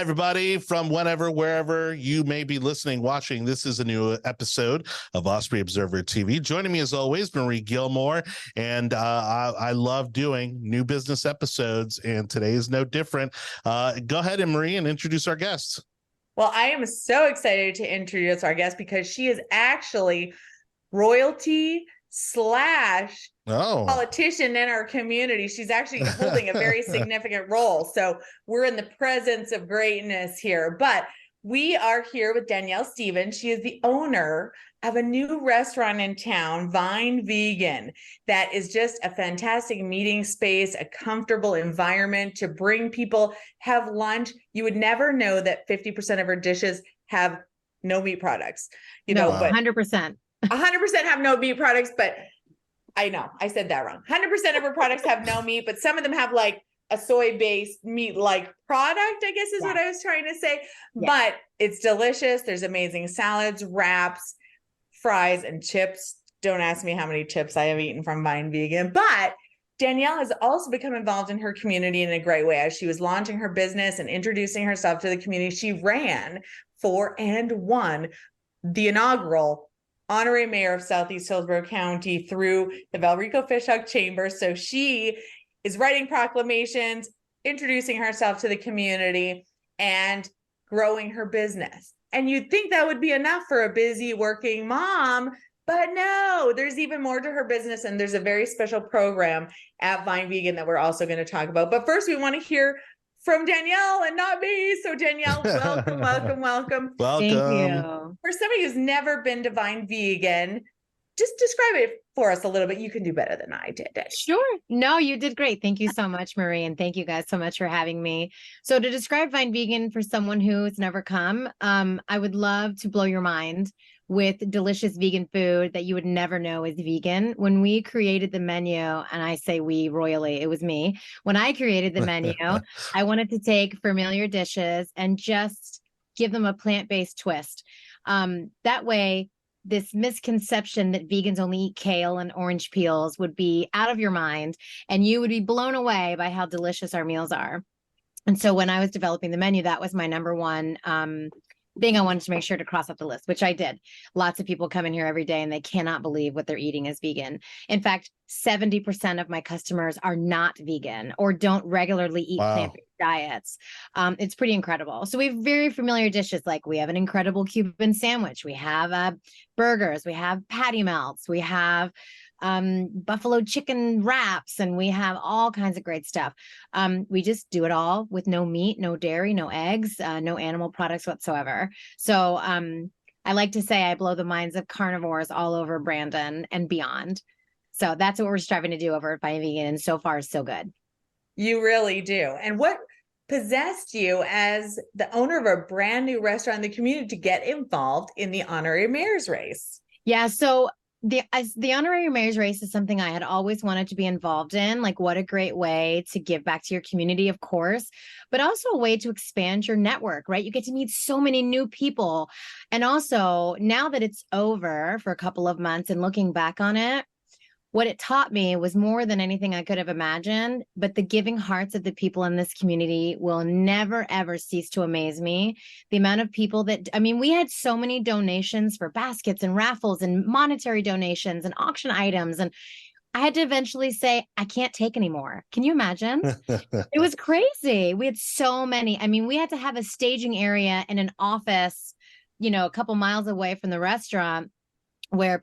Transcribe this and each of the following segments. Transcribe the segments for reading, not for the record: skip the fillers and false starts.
everybody, from whenever, wherever you may be listening, watching. This is a new episode of Osprey Observer TV. Joining me, as always, Marie Gilmore, and I love doing new business episodes, and today is no different. Go ahead, and Marie, and introduce our guests. Well, I am so excited to introduce our guest because she is actually royalty slash politician in our community. She's actually holding a very significant role. So we're in the presence of greatness here. But we are here with Danielle Stevens. She is the owner of a new restaurant in town, Vine Vegan, that is just a fantastic meeting space, a comfortable environment to bring people, have lunch. You would never know that 50% of her dishes have no meat products. But 100%. 100% have no meat products, but I know I said that wrong. 100% of her products have no meat, but some of them have like a soy-based meat-like product, I guess is what I was trying to say. But it's delicious. There's amazing salads, wraps, fries, and chips. Don't ask me how many chips I have eaten from Vine Vegan, but Danielle has also become involved in her community in a great way. As she was launching her business and introducing herself to the community, she ran for and won the inaugural honorary mayor of Southeast Hillsborough County through the Valrico Fishhawk Chamber. So she is writing proclamations, introducing herself to the community, and growing her business. And you'd think that would be enough for a busy working mom, but no, there's even more to her business. And there's a very special program at Vine Vegan that we're also going to talk about. But first, we want to hear from Danielle and not me. So Danielle, welcome, welcome, welcome. Welcome. Thank you. For somebody who's never been to Vine Vegan, just describe it for us a little bit. You can do better than I did. Sure. No, you did great. Thank you so much, Marie. And thank you guys so much for having me. So to describe Vine Vegan for someone who's never come, I would love to blow your mind with delicious vegan food that you would never know is vegan. When we created the menu, and I say we royally, it was me. When I created the menu, I wanted to take familiar dishes and just give them a plant-based twist. That way, this misconception that vegans only eat kale and orange peels would be out of your mind, and you would be blown away by how delicious our meals are. And so when I was developing the menu, that was my number one thing I wanted to make sure to cross off the list, which I did. Lots of people come in here every day and they cannot believe what they're eating is vegan. In fact, 70% of my customers are not vegan or don't regularly eat plant-based diets. It's pretty incredible. So we have very familiar dishes, like we have an incredible Cuban sandwich. We have burgers, we have patty melts, we have buffalo chicken wraps, and we have all kinds of great stuff. We just do it all with no meat, no dairy, no eggs, no animal products whatsoever. So I like to say I blow the minds of carnivores all over Brandon and beyond. So that's what we're striving to do over at Vine Vegan, and so far so good. You really do. And what possessed you as the owner of a brand new restaurant in the community to get involved in the honorary mayor's race? Yeah, so the honorary mayor's race is something I had always wanted to be involved in. Like, what a great way to give back to your community, of course, but also a way to expand your network, right? You get to meet so many new people. And also, now that it's over for a couple of months and looking back on it, what it taught me was more than anything I could have imagined, but the giving hearts of the people in this community will never, ever cease to amaze me. The amount of people we had so many donations for baskets and raffles and monetary donations and auction items. And I had to eventually say, I can't take anymore. Can you imagine? It was crazy. We had so many. We had to have a staging area in an office, a couple miles away from the restaurant, where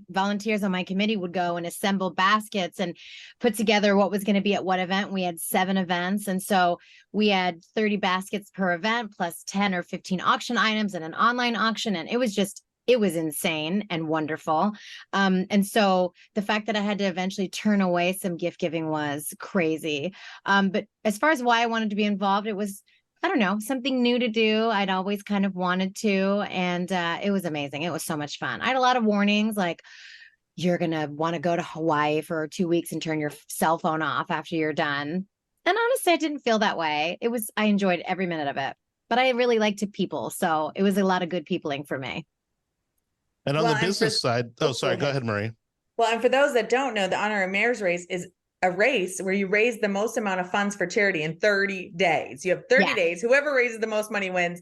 volunteers on my committee would go and assemble baskets and put together what was going to be at what event. We had 7 events. And so we had 30 baskets per event, plus 10 or 15 auction items and an online auction. And it was insane and wonderful. And so the fact that I had to eventually turn away some gift giving was crazy. But as far as why I wanted to be involved, it was, I don't know, something new to do. I'd always kind of wanted to, and it was amazing. It was so much fun. I had a lot of warnings, like, you're going to want to go to Hawaii for 2 weeks and turn your cell phone off after you're done. And honestly, I didn't feel that way. I enjoyed every minute of it, but I really like to people. So it was a lot of good peopling for me. And on the business side, sorry, go ahead, Marie. Well, and for those that don't know, the honorary mayor's race is a race where you raise the most amount of funds for charity in 30 days. You have 30 days. Whoever raises the most money wins.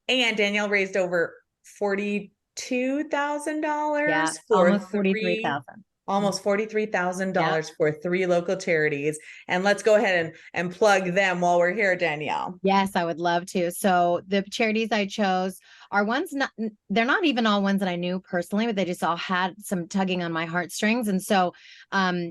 And Danielle raised over $42,000 for almost 43,000. Almost $43,000 for 3 local charities. And let's go ahead and plug them while we're here, Danielle. Yes, I would love to. So the charities I chose are ones they're not even all ones that I knew personally, but they just all had some tugging on my heartstrings. And so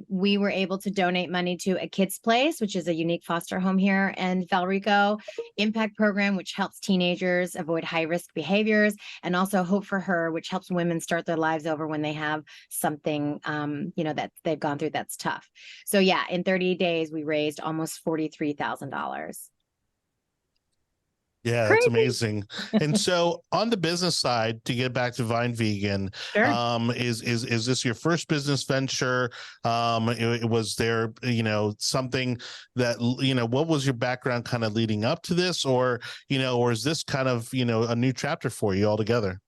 we were able to donate money to A Kid's Place, which is a unique foster home here in Valrico, Impact Program, which helps teenagers avoid high-risk behaviors, and also Hope for Her, which helps women start their lives over when they have something, that they've gone through that's tough. So yeah, in 30 days, we raised almost $43,000. Yeah, that's amazing. And so on the business side, to get back to Vine Vegan, Sure. Is this your first business venture? Was there, something that, what was your background kind of leading up to this, or is this kind of, a new chapter for you altogether?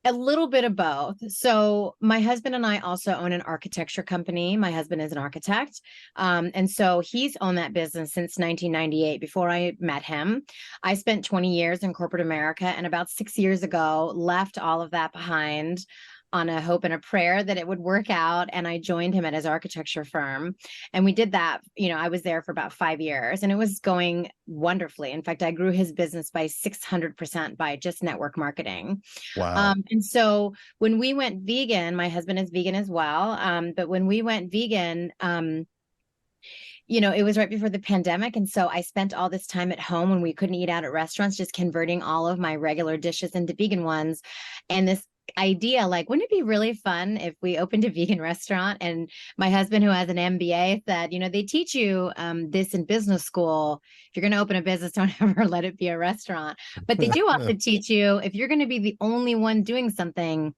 A little bit of both. So my husband and I also own an architecture company. My husband is an architect. And so he's owned that business since 1998, before I met him. I spent 20 years in corporate America, and about 6 years ago, left all of that behind on a hope and a prayer that it would work out. And I joined him at his architecture firm. And we did that. I was there for about 5 years, and it was going wonderfully. In fact, I grew his business by 600% by just network marketing. Wow. And so when we went vegan, my husband is vegan as well. But when we went vegan, it was right before the pandemic. And so I spent all this time at home when we couldn't eat out at restaurants, just converting all of my regular dishes into vegan ones. And this idea, like, wouldn't it be really fun if we opened a vegan restaurant? And my husband, who has an MBA, said, they teach you this in business school. If you're going to open a business, don't ever let it be a restaurant. But they do also teach you, if you're going to be the only one doing something,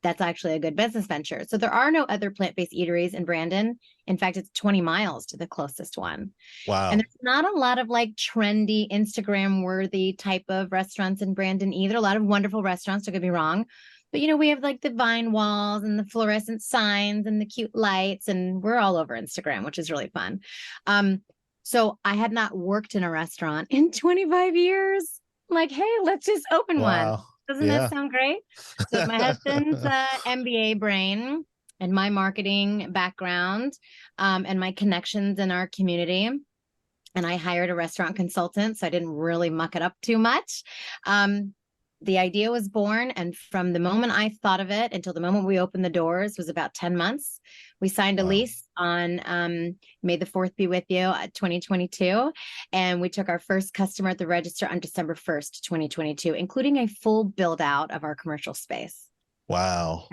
that's actually a good business venture. So there are no other plant-based eateries in Brandon. In fact, it's 20 miles to the closest one. Wow. And there's not a lot of like trendy, Instagram-worthy type of restaurants in Brandon either. A lot of wonderful restaurants, don't get me wrong. But, we have like the vine walls and the fluorescent signs and the cute lights, and we're all over Instagram, which is really fun. So I had not worked in a restaurant in 25 years. Like, hey, let's just open one. Doesn't that sound great? So my husband's MBA brain and my marketing background and my connections in our community. And I hired a restaurant consultant, so I didn't really muck it up too much. The idea was born, and from the moment I thought of it until the moment we opened the doors was about 10 months. We signed a lease on May the 4th be with you, 2022. And we took our first customer at the register on December 1st, 2022, including a full build out of our commercial space. Wow.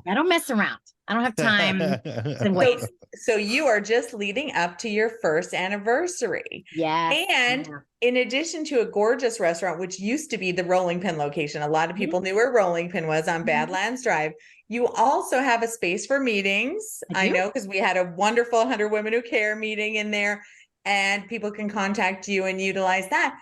I don't mess around. I don't have time to wait. So you are just leading up to your first anniversary. Yes. And in addition to a gorgeous restaurant, which used to be the Rolling Pin location, a lot of people knew where Rolling Pin was on Badlands Drive. You also have a space for meetings. I know, because we had a wonderful 100 Women Who Care meeting in there, and people can contact you and utilize that.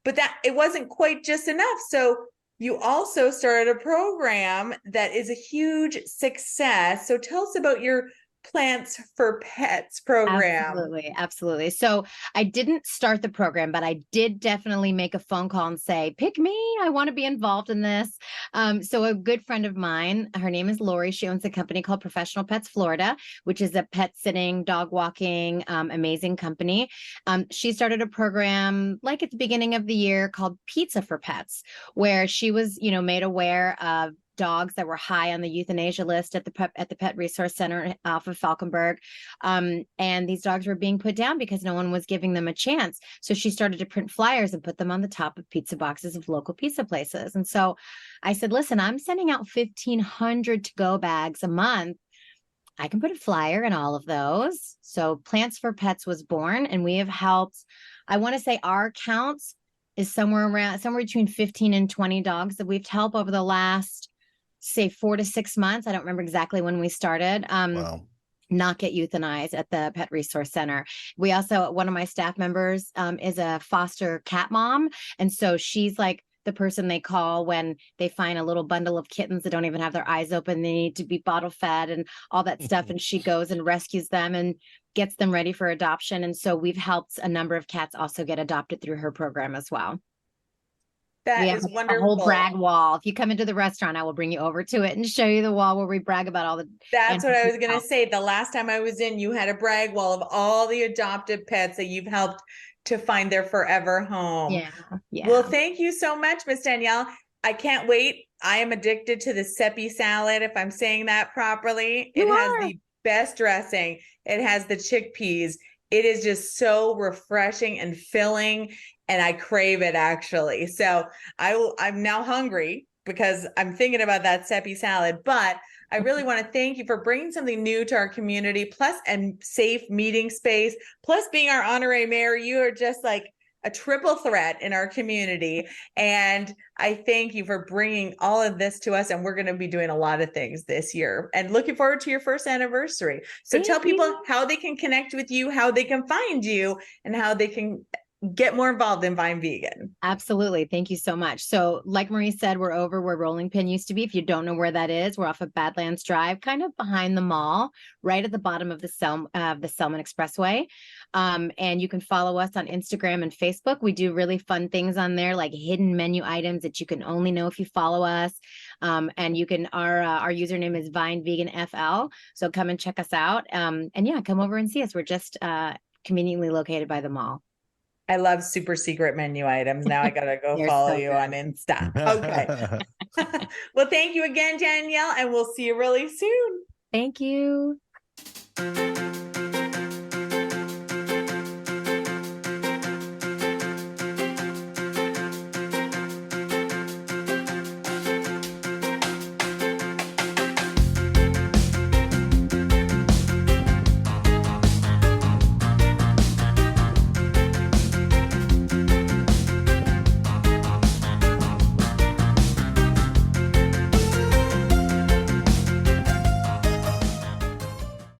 But that it wasn't quite just enough. So you also started a program that is a huge success. So tell us about your Plants for Pets program. Absolutely. So I didn't start the program, but I did definitely make a phone call and say, pick me. I want to be involved in this. So a good friend of mine, her name is Lori. She owns a company called Professional Pets Florida, which is a pet sitting, dog walking, amazing company. She started a program like at the beginning of the year called Pizza for Pets, where she was, made aware of dogs that were high on the euthanasia list at the Pet Resource Center off of Falkenberg. And these dogs were being put down because no one was giving them a chance. So she started to print flyers and put them on the top of pizza boxes of local pizza places. And so I said, listen, I'm sending out 1,500 to-go bags a month. I can put a flyer in all of those. So Plants for Pets was born, and we have helped, I want to say our counts is somewhere between 15 and 20 dogs that we've helped over the last, say, 4 to 6 months. I don't remember exactly when we started. Not get euthanized at the Pet Resource Center. We also, one of my staff members is a foster cat mom. And so she's like the person they call when they find a little bundle of kittens that don't even have their eyes open. They need to be bottle fed and all that stuff. And she goes and rescues them and gets them ready for adoption. And so we've helped a number of cats also get adopted through her program as well. That We have is a wonderful. whole brag wall. If you come into the restaurant, I will bring you over to it and show you the wall where we brag about all the. That's what I was going to say. The last time I was in, you had a brag wall of all the adopted pets that you've helped to find their forever home. Yeah. Yeah. Well, thank you so much, Miss Danielle. I can't wait. I am addicted to the Seppi salad, if I'm saying that properly. It has the best dressing. It has the chickpeas. It is just so refreshing and filling, and I crave it actually. So I'm now hungry because I'm thinking about that Seppi salad, but I really want to thank you for bringing something new to our community, plus and safe meeting space, plus being our honorary mayor. You are just like a triple threat in our community. And I thank you for bringing all of this to us. And we're going to be doing a lot of things this year and looking forward to your first anniversary. So tell people how they can connect with you, how they can find you, and how they can get more involved in Vine Vegan. Absolutely. Thank you so much. So like Marie said, we're over where Rolling Pin used to be. If you don't know where that is, we're off of Badlands Drive, kind of behind the mall, right at the bottom of the Selman Expressway. And you can follow us on Instagram and Facebook. We do really fun things on there, like hidden menu items that you can only know if you follow us. And you can, our username is Vine Vegan FL. So come and check us out. And yeah, come over and see us. We're just conveniently located by the mall. I love super secret menu items. Now I got to go follow you on Insta. Okay. Well, thank you again, Danielle, and we'll see you really soon. Thank you.